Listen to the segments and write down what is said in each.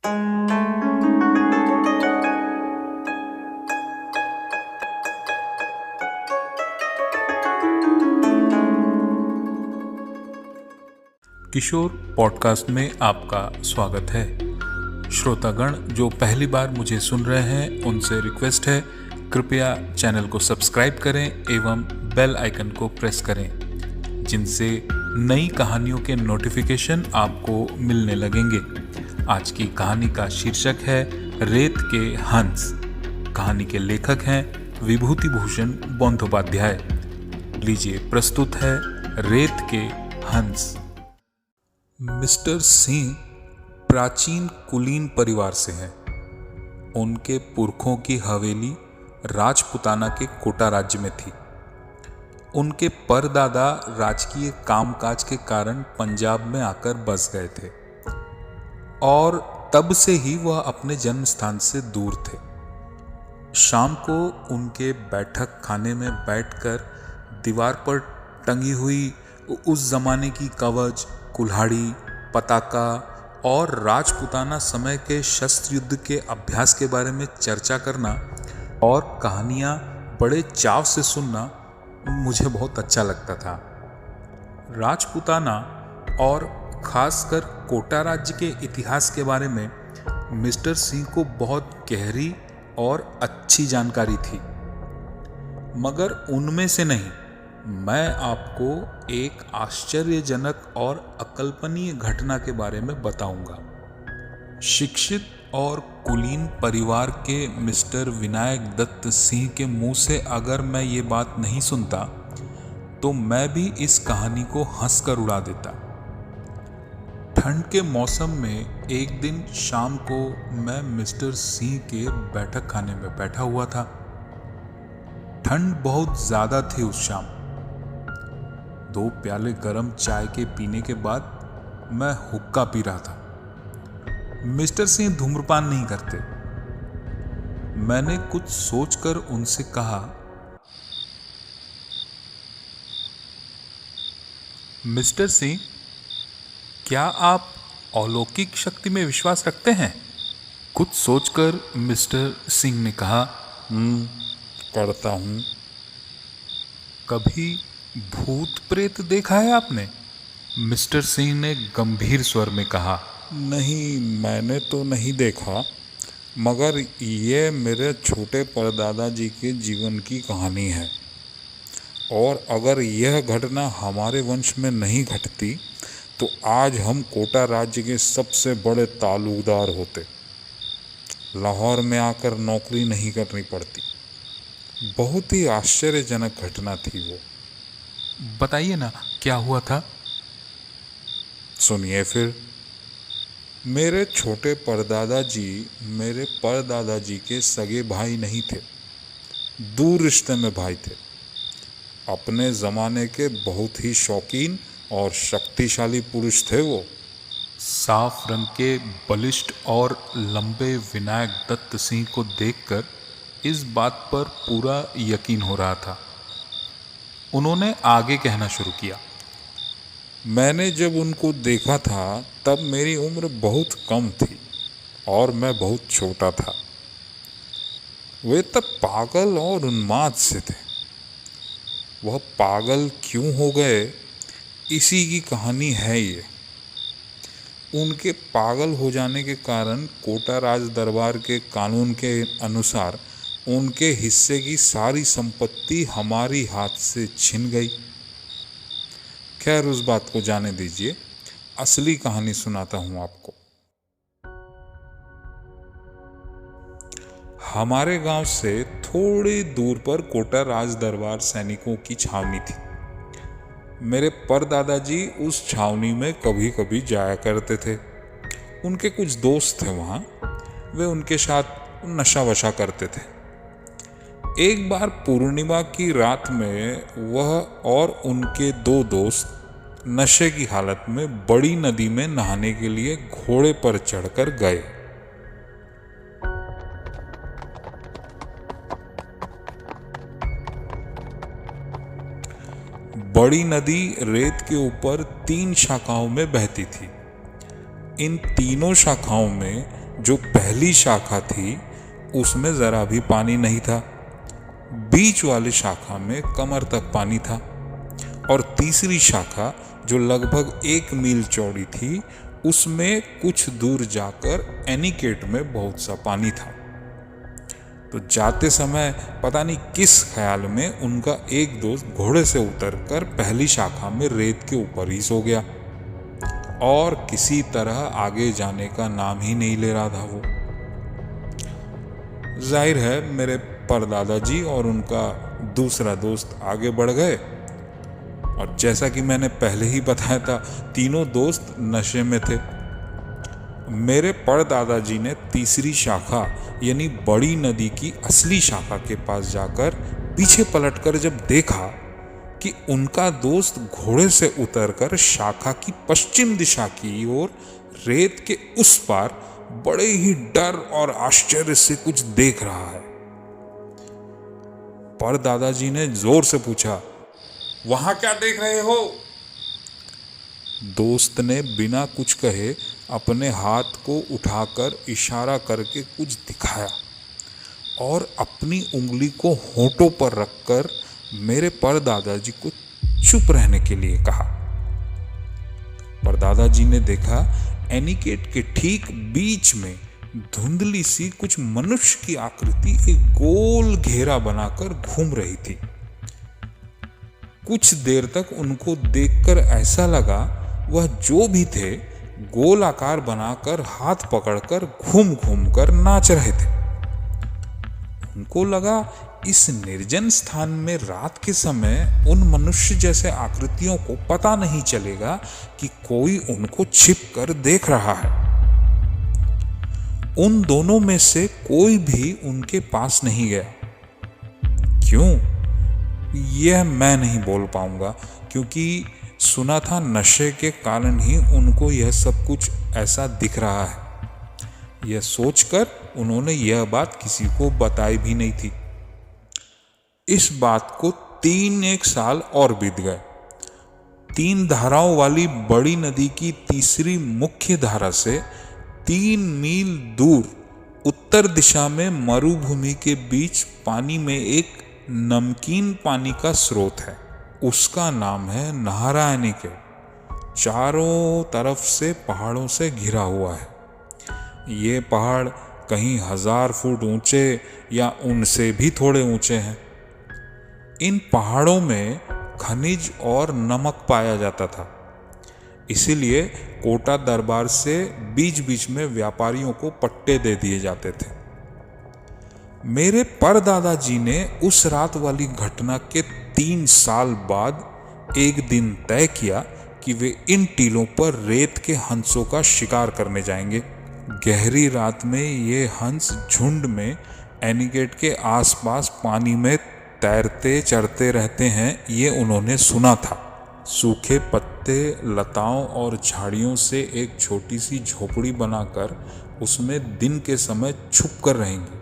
किशोर podcast में आपका स्वागत है। श्रोतागण जो पहली बार मुझे सुन रहे हैं उनसे रिक्वेस्ट है, कृपया चैनल को सब्सक्राइब करें एवं बेल आइकन को प्रेस करें, जिनसे नई कहानियों के नोटिफिकेशन आपको मिलने लगेंगे। आज की कहानी का शीर्षक है रेत के हंस। कहानी के लेखक हैं विभूति भूषण बंदोपाध्याय। लीजिए प्रस्तुत है रेत के हंस। मिस्टर सिंह प्राचीन कुलीन परिवार से हैं। उनके पुरखों की हवेली राजपुताना के कोटा राज्य में थी। उनके परदादा राजकीय कामकाज के कारण पंजाब में आकर बस गए थे और तब से ही वह अपने जन्म स्थान से दूर थे। शाम को उनके बैठक खाने में बैठकर दीवार पर टंगी हुई उस जमाने की कवच, कुल्हाड़ी, पताका और राजपुताना समय के शस्त्र युद्ध के अभ्यास के बारे में चर्चा करना और कहानियाँ बड़े चाव से सुनना मुझे बहुत अच्छा लगता था। राजपुताना और खासकर कोटा राज्य के इतिहास के बारे में मिस्टर सिंह को बहुत गहरी और अच्छी जानकारी थी, मगर उनमें से नहीं। मैं आपको एक आश्चर्यजनक और अकल्पनीय घटना के बारे में बताऊंगा। शिक्षित और कुलीन परिवार के मिस्टर विनायक दत्त सिंह के मुंह से अगर मैं ये बात नहीं सुनता तो मैं भी इस कहानी को हंसकर उड़ा देता। ठंड के मौसम में एक दिन शाम को मैं मिस्टर सिंह के बैठक खाने में बैठा हुआ था। ठंड बहुत ज्यादा थी उस शाम। 2 प्याले गरम चाय के पीने के बाद मैं हुक्का पी रहा था। मिस्टर सिंह धूम्रपान नहीं करते। मैंने कुछ सोचकर उनसे कहा, मिस्टर सिंह, क्या आप अलौकिक शक्ति में विश्वास रखते हैं? कुछ सोचकर मिस्टर सिंह ने कहा, करता हूं। कभी भूत प्रेत देखा है आपने? मिस्टर सिंह ने गंभीर स्वर में कहा, नहीं, मैंने तो नहीं देखा, मगर ये मेरे छोटे परदादा जी के जीवन की कहानी है और अगर यह घटना हमारे वंश में नहीं घटती तो आज हम कोटा राज्य के सबसे बड़े तालुकदार होते। लाहौर में आकर नौकरी नहीं करनी पड़ती। बहुत ही आश्चर्यजनक घटना थी वो। बताइए ना, क्या हुआ था? सुनिए फिर। मेरे छोटे परदादा जी मेरे परदादा जी के सगे भाई नहीं थे, दूर रिश्ते में भाई थे। अपने ज़माने के बहुत ही शौकीन और शक्तिशाली पुरुष थे वो। साफ रंग के बलिष्ठ और लंबे विनायक दत्त सिंह को देखकर इस बात पर पूरा यकीन हो रहा था। उन्होंने आगे कहना शुरू किया, मैंने जब उनको देखा था तब मेरी उम्र बहुत कम थी और मैं बहुत छोटा था। वे तब पागल और उन्माद से थे। वह पागल क्यों हो गए, इसी की कहानी है ये। उनके पागल हो जाने के कारण कोटा राज दरबार के कानून के अनुसार उनके हिस्से की सारी संपत्ति हमारी हाथ से छिन गई। खैर, उस बात को जाने दीजिए। असली कहानी सुनाता हूं आपको। हमारे गांव से थोड़ी दूर पर कोटा राज दरबार सैनिकों की छावनी थी। मेरे परदादा जी उस छावनी में कभी कभी जाया करते थे। उनके कुछ दोस्त थे वहाँ। वे उनके साथ नशा वशा करते थे। एक बार पूर्णिमा की रात में वह और उनके 2 दोस्त नशे की हालत में बड़ी नदी में नहाने के लिए घोड़े पर चढ़कर गए। बड़ी नदी रेत के ऊपर 3 शाखाओं में बहती थी। इन तीनों शाखाओं में जो पहली शाखा थी उसमें ज़रा भी पानी नहीं था। बीच वाली शाखा में कमर तक पानी था और तीसरी शाखा जो लगभग 1 मील चौड़ी थी उसमें कुछ दूर जाकर एनीकेट में बहुत सा पानी था। तो जाते समय पता नहीं किस ख्याल में उनका एक दोस्त घोड़े से उतरकर पहली शाखा में रेत के ऊपर ही सो गया और किसी तरह आगे जाने का नाम ही नहीं ले रहा था वो। जाहिर है मेरे परदादा जी और उनका दूसरा दोस्त आगे बढ़ गए और जैसा कि मैंने पहले ही बताया था, तीनों दोस्त नशे में थे। मेरे परदादा जी ने तीसरी शाखा यानी बड़ी नदी की असली शाखा के पास जाकर पीछे पलटकर जब देखा कि उनका दोस्त घोड़े से उतरकर शाखा की पश्चिम दिशा की ओर रेत के उस पार बड़े ही डर और आश्चर्य से कुछ देख रहा है। परदादाजी ने जोर से पूछा, वहां क्या देख रहे हो? दोस्त ने बिना कुछ कहे अपने हाथ को उठाकर इशारा करके कुछ दिखाया और अपनी उंगली को होठों पर रखकर मेरे परदादाजी को चुप रहने के लिए कहा। परदादाजी ने देखा एनीकेट के ठीक बीच में धुंधली सी कुछ मनुष्य की आकृति एक गोल घेरा बनाकर घूम रही थी। कुछ देर तक उनको देखकर ऐसा लगा वह जो भी थे गोल आकार बनाकर हाथ पकड़कर घूम घूम कर नाच रहे थे। उनको लगा इस निर्जन स्थान में रात के समय उन मनुष्य जैसे आकृतियों को पता नहीं चलेगा कि कोई उनको छिप कर देख रहा है। उन दोनों में से कोई भी उनके पास नहीं गया। क्यों, यह मैं नहीं बोल पाऊंगा, क्योंकि सुना था नशे के कारण ही उनको यह सब कुछ ऐसा दिख रहा है। यह सोचकर उन्होंने यह बात किसी को बताई भी नहीं थी। इस बात को 3 साल और बीत गए। 3 धाराओं वाली बड़ी नदी की तीसरी मुख्य धारा से 3 मील दूर उत्तर दिशा में मरुभूमि के बीच पानी में एक नमकीन पानी का स्रोत है। उसका नाम है नारायणी के। चारों तरफ से पहाड़ों से घिरा हुआ है। ये पहाड़ कहीं 1000 फुट ऊंचे या उनसे भी थोड़े ऊंचे हैं। इन पहाड़ों में खनिज और नमक पाया जाता था, इसीलिए कोटा दरबार से बीच बीच में व्यापारियों को पट्टे दे दिए जाते थे। मेरे परदादाजी ने उस रात वाली घटना के 3 साल बाद एक दिन तय किया कि वे इन टीलों पर रेत के हंसों का शिकार करने जाएंगे। गहरी रात में ये हंस झुंड में एनीगेट के आसपास पानी में तैरते चढ़ते रहते हैं, ये उन्होंने सुना था। सूखे पत्ते, लताओं और झाड़ियों से एक छोटी सी झोपड़ी बनाकर उसमें दिन के समय छुप कर रहेंगे,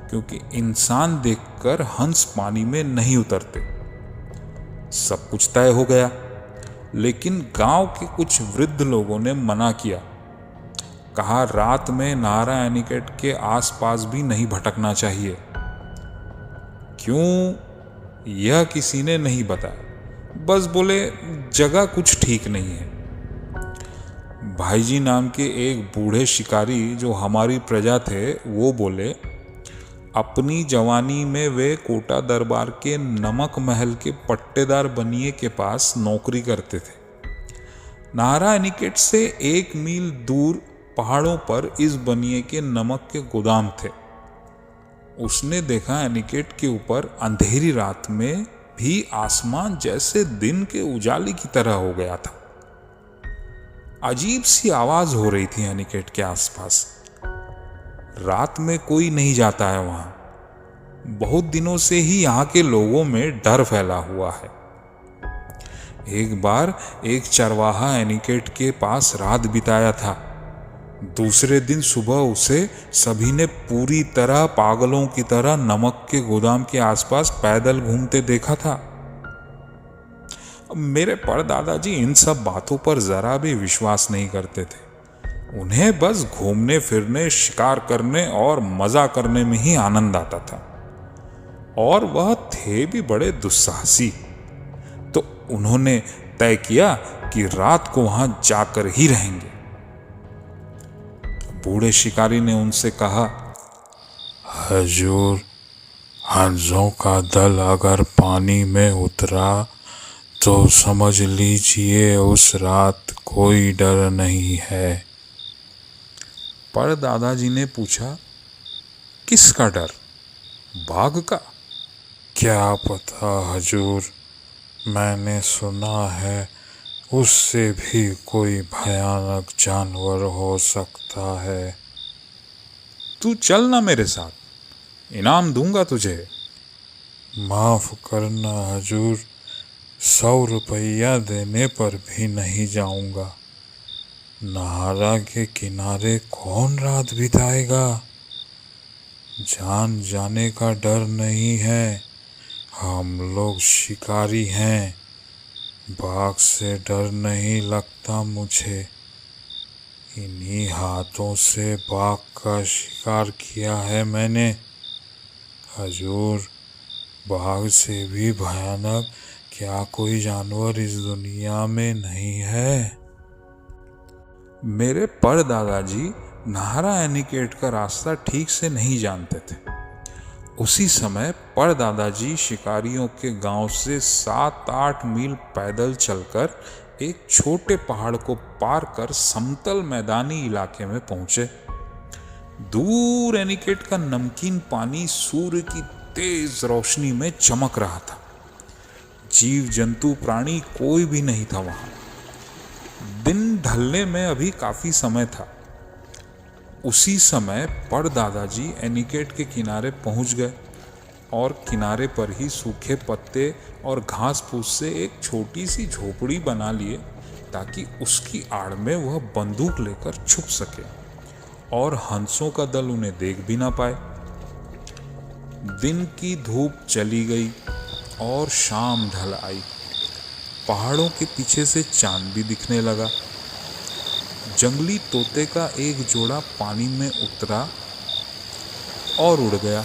क्योंकि इंसान देखकर हंस पानी में नहीं उतरते। सब कुछ तय हो गया, लेकिन गांव के कुछ वृद्ध लोगों ने मना किया। कहा रात में नारा एनीकेट के आसपास भी नहीं भटकना चाहिए। क्यों, यह किसी ने नहीं बताया। बस बोले जगह कुछ ठीक नहीं है। भाईजी नाम के एक बूढ़े शिकारी जो हमारी प्रजा थे, वो बोले अपनी जवानी में वे कोटा दरबार के नमक महल के पट्टेदार बनिए के पास नौकरी करते थे। नारा एनीकेट से 1 मील दूर पहाड़ों पर इस बनिए के नमक के गोदाम थे। उसने देखा एनीकेट के ऊपर अंधेरी रात में भी आसमान जैसे दिन के उजाले की तरह हो गया था। अजीब सी आवाज हो रही थी एनीकेट के आसपास। रात में कोई नहीं जाता है वहां। बहुत दिनों से ही यहाँ के लोगों में डर फैला हुआ है। एक बार एक चरवाहा एनीकेट के पास रात बिताया था। दूसरे दिन सुबह उसे सभी ने पूरी तरह पागलों की तरह नमक के गोदाम के आसपास पैदल घूमते देखा था। मेरे परदादाजी इन सब बातों पर जरा भी विश्वास नहीं करते थे। उन्हें बस घूमने फिरने, शिकार करने और मजा करने में ही आनंद आता था, और वह थे भी बड़े दुस्साहसी। तो उन्होंने तय किया कि रात को वहां जाकर ही रहेंगे। बूढ़े शिकारी ने उनसे कहा, हजूर, हंसों का दल अगर पानी में उतरा तो समझ लीजिए उस रात कोई डर नहीं है। पर दादाजी ने पूछा, किसका डर? बाघ का? क्या पता हजूर, मैंने सुना है उससे भी कोई भयानक जानवर हो सकता है। तू चल ना मेरे साथ, इनाम दूंगा तुझे। माफ करना हजूर, 100 रुपया देने पर भी नहीं जाऊंगा। नहारा के किनारे कौन रात बिताएगा? जान जाने का डर नहीं है, हम लोग शिकारी हैं, बाघ से डर नहीं लगता मुझे। इन्हीं हाथों से बाघ का शिकार किया है मैंने। हजूर, बाघ से भी भयानक क्या कोई जानवर इस दुनिया में नहीं है? मेरे परदादाजी नाहरा एनीकेट का रास्ता ठीक से नहीं जानते थे। उसी समय परदादाजी शिकारियों के गांव से 7-8 मील पैदल चलकर एक छोटे पहाड़ को पार कर समतल मैदानी इलाके में पहुंचे। दूर एनीकेट का नमकीन पानी सूर्य की तेज रोशनी में चमक रहा था। जीव जंतु प्राणी कोई भी नहीं था वहां। दिन ढलने में अभी काफी समय था। उसी समय परदादाजी एनीकेट के किनारे पहुंच गए और किनारे पर ही सूखे पत्ते और घास फूस से एक छोटी सी झोपड़ी बना लिए, ताकि उसकी आड़ में वह बंदूक लेकर छुप सके और हंसों का दल उन्हें देख भी ना पाए। दिन की धूप चली गई और शाम ढल आई। पहाड़ों के पीछे से चांद भी दिखने लगा। जंगली तोते का एक जोड़ा पानी में उतरा और उड़ गया,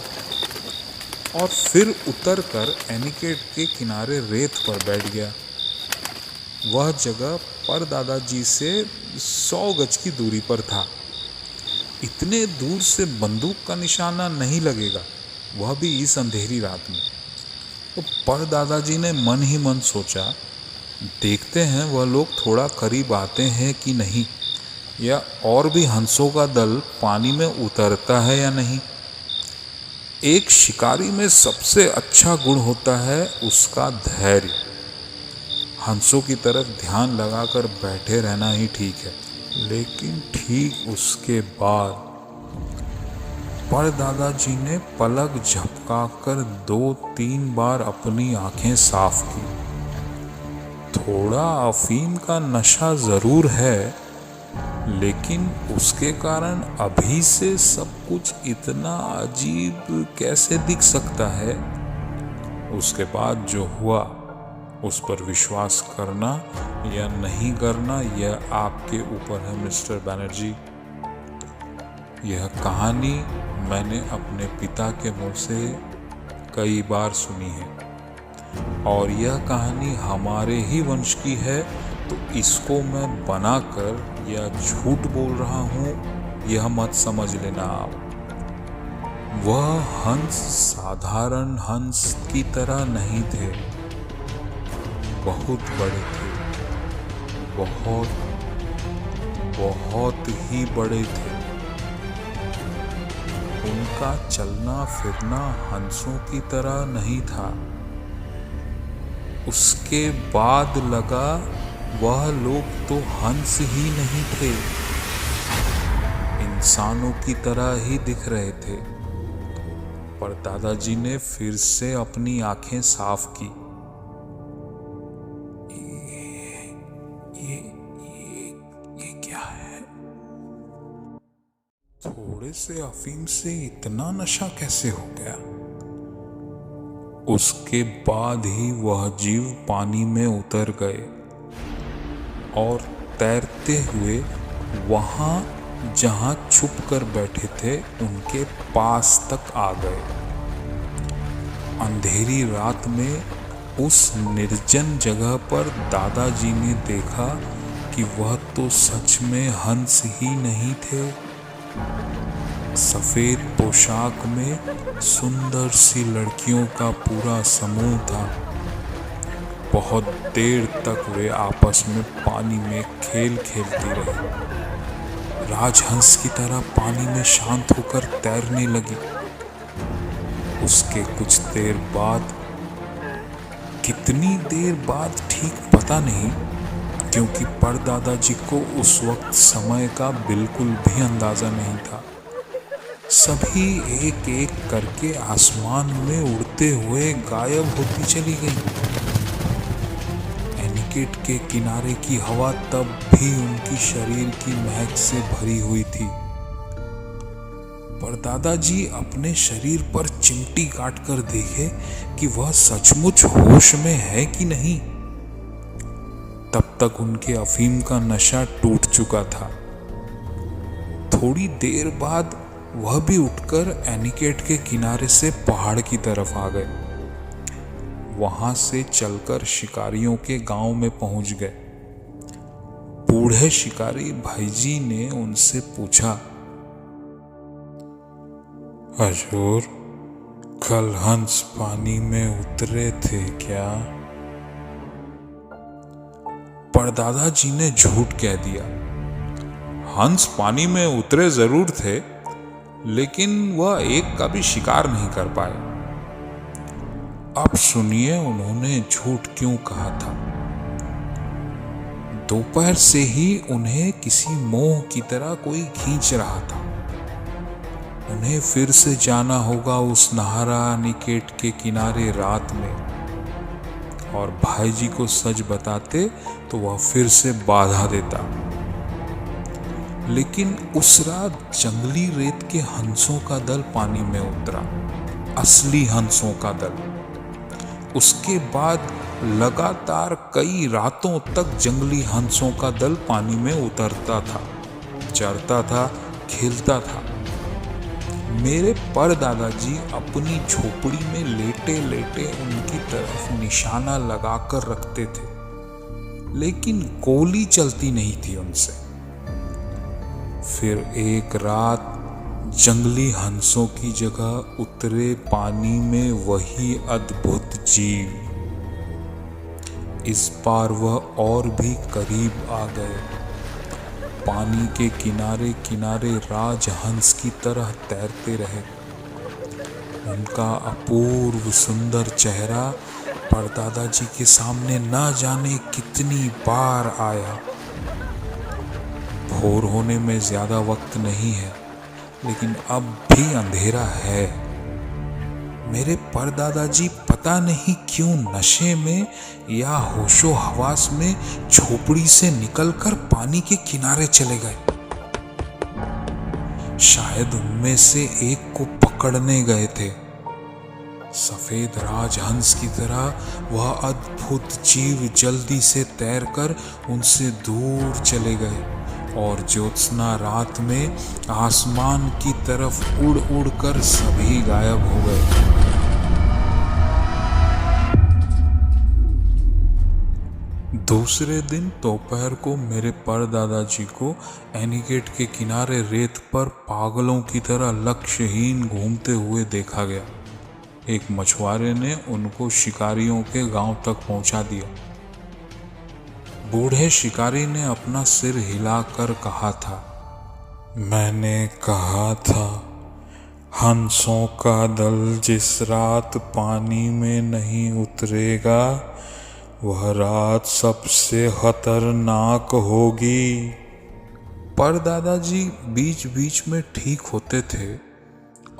और फिर उतरकर एनीकेट के किनारे रेत पर बैठ गया। वह जगह परदादाजी से 100 गज की दूरी पर था। इतने दूर से बंदूक का निशाना नहीं लगेगा, वह भी इस अंधेरी रात में। तो परदादाजी ने मन ही मन सोचा, देखते हैं वह लोग थोड़ा करीब आते हैं कि नहीं, या और भी हंसों का दल पानी में उतरता है या नहीं। एक शिकारी में सबसे अच्छा गुण होता है उसका धैर्य। हंसों की तरफ ध्यान लगाकर बैठे रहना ही ठीक है। लेकिन ठीक उसके बाद परदादाजी ने पलक झपकाकर 2-3 बार अपनी आंखें साफ की। थोड़ा अफीम का नशा जरूर है, लेकिन उसके कारण अभी से सब कुछ इतना अजीब कैसे दिख सकता है? उसके बाद जो हुआ उस पर विश्वास करना या नहीं करना, यह आपके ऊपर है मिस्टर बैनर्जी। यह कहानी मैंने अपने पिता के मुंह से कई बार सुनी है, और यह कहानी हमारे ही वंश की है, तो इसको मैं बनाकर या झूठ बोल रहा हूँ यह मत समझ लेना आप। वह हंस साधारण हंस की तरह नहीं थे, बहुत बड़े थे, बहुत बहुत ही बड़े थे। उनका चलना फिरना हंसों की तरह नहीं था। उसके बाद लगा वह लोग तो हंस ही नहीं थे, इंसानों की तरह ही दिख रहे थे। पर दादाजी ने फिर से अपनी आंखें साफ की। ये क्या है? थोड़े से अफीम से इतना नशा कैसे हो गया? उसके बाद ही वह जीव पानी में उतर गए और तैरते हुए वहां जहां छुप कर बैठे थे उनके पास तक आ गए। अंधेरी रात में उस निर्जन जगह पर दादाजी ने देखा कि वह तो सच में हंस ही नहीं थे। सफेद पोशाक में सुंदर सी लड़कियों का पूरा समूह था। बहुत देर तक वे आपस में पानी में खेल खेलती रही। राजहंस की तरह पानी में शांत होकर तैरने लगी। उसके कुछ देर बाद, कितनी देर बाद ठीक पता नहीं, क्योंकि परदादाजी को उस वक्त समय का बिल्कुल भी अंदाजा नहीं था, सभी एक एक करके आसमान में उड़ते हुए गायब होती चली गई। एनिकेट के किनारे की हवा तब भी उनकी शरीर की महक से भरी हुई थी। पर दादाजी अपने शरीर पर चिमटी काटकर देखे कि वह सचमुच होश में है कि नहीं। तब तक उनके अफीम का नशा टूट चुका था। थोड़ी देर बाद वह भी उठकर एनिकेट के किनारे से पहाड़ की तरफ आ गए। वहां से चलकर शिकारियों के गांव में पहुंच गए। बूढ़े शिकारी भाईजी ने उनसे पूछा, हजूर, कल हंस पानी में उतरे थे क्या? पर दादाजी ने झूठ कह दिया। हंस पानी में उतरे जरूर थे, लेकिन वह एक का भी शिकार नहीं कर पाए। अब सुनिए उन्होंने झूठ क्यों कहा था। दोपहर से ही उन्हें किसी मोह की तरह कोई खींच रहा था। उन्हें फिर से जाना होगा उस नहारा एनिकेट के किनारे रात में, और भाईजी को सच बताते तो वह फिर से बाधा देता। लेकिन उस रात जंगली रेत के हंसों का दल पानी में उतरा, असली हंसों का दल। उसके बाद लगातार कई रातों तक जंगली हंसों का दल पानी में उतरता था, चरता था, खेलता था। मेरे परदादाजी अपनी झोपड़ी में लेटे लेटे उनकी तरफ निशाना लगाकर रखते थे, लेकिन गोली चलती नहीं थी उनसे। फिर एक रात जंगली हंसों की जगह उतरे पानी में वही अद्भुत जीव। इस बार वह और भी करीब आ गए। पानी के किनारे किनारे राजहंस की तरह तैरते रहे। उनका अपूर्व सुंदर चेहरा परदादाजी के सामने न जाने कितनी बार आया। भोर होने में ज्यादा वक्त नहीं है, लेकिन अब भी अंधेरा है। मेरे परदादाजी पता नहीं क्यों नशे में या होशो हवास में झोपड़ी से निकलकर पानी के किनारे चले गए। शायद उनमें से एक को पकड़ने गए थे। सफेद राजहंस की तरह वह अद्भुत जीव जल्दी से तैरकर उनसे दूर चले गए और ज्योत्सना रात में आसमान की तरफ उड़ उड़ कर सभी गायब हो गए। दूसरे दिन दोपहर को मेरे परदादाजी को एनिकेट के किनारे रेत पर पागलों की तरह लक्ष्यहीन घूमते हुए देखा गया। एक मछुआरे ने उनको शिकारियों के गांव तक पहुंचा दिया। बूढ़े शिकारी ने अपना सिर हिलाकर कहा था, मैंने कहा था, हंसों का दल जिस रात पानी में नहीं उतरेगा, वह रात सबसे खतरनाक होगी। पर दादाजी बीच बीच में ठीक होते थे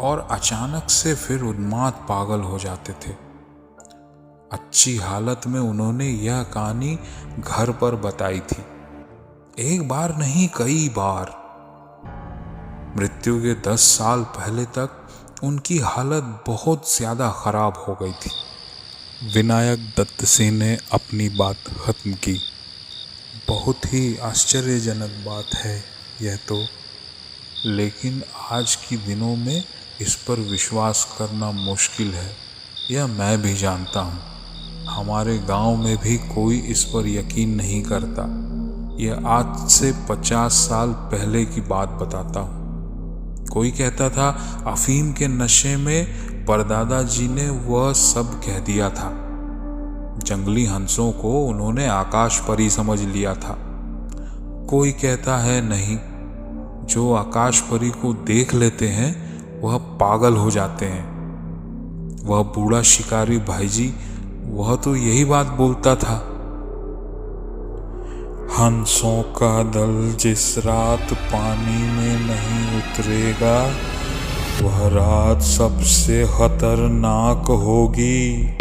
और अचानक से फिर उन्माद पागल हो जाते थे। अच्छी हालत में उन्होंने यह कहानी घर पर बताई थी, एक बार नहीं कई बार। मृत्यु के 10 साल पहले तक उनकी हालत बहुत ज्यादा खराब हो गई थी। विनायक दत्त सिंह ने अपनी बात खत्म की। बहुत ही आश्चर्यजनक बात है यह तो। लेकिन आज के दिनों में इस पर विश्वास करना मुश्किल है, यह मैं भी जानता हूँ। हमारे गांव में भी कोई इस पर यकीन नहीं करता। यह आज से 50 साल पहले की बात बताता हूँ। कोई कहता था अफीम के नशे में परदादा जी ने वह सब कह दिया था। जंगली हंसों को उन्होंने आकाश परी समझ लिया था। कोई कहता है नहीं, जो आकाश परी को देख लेते हैं वह पागल हो जाते हैं। वह बूढ़ा शिकारी भाईजी, वह तो यही बात बोलता था। हंसों का दल जिस रात पानी में नहीं उतरेगा, वह रात सबसे खतरनाक होगी।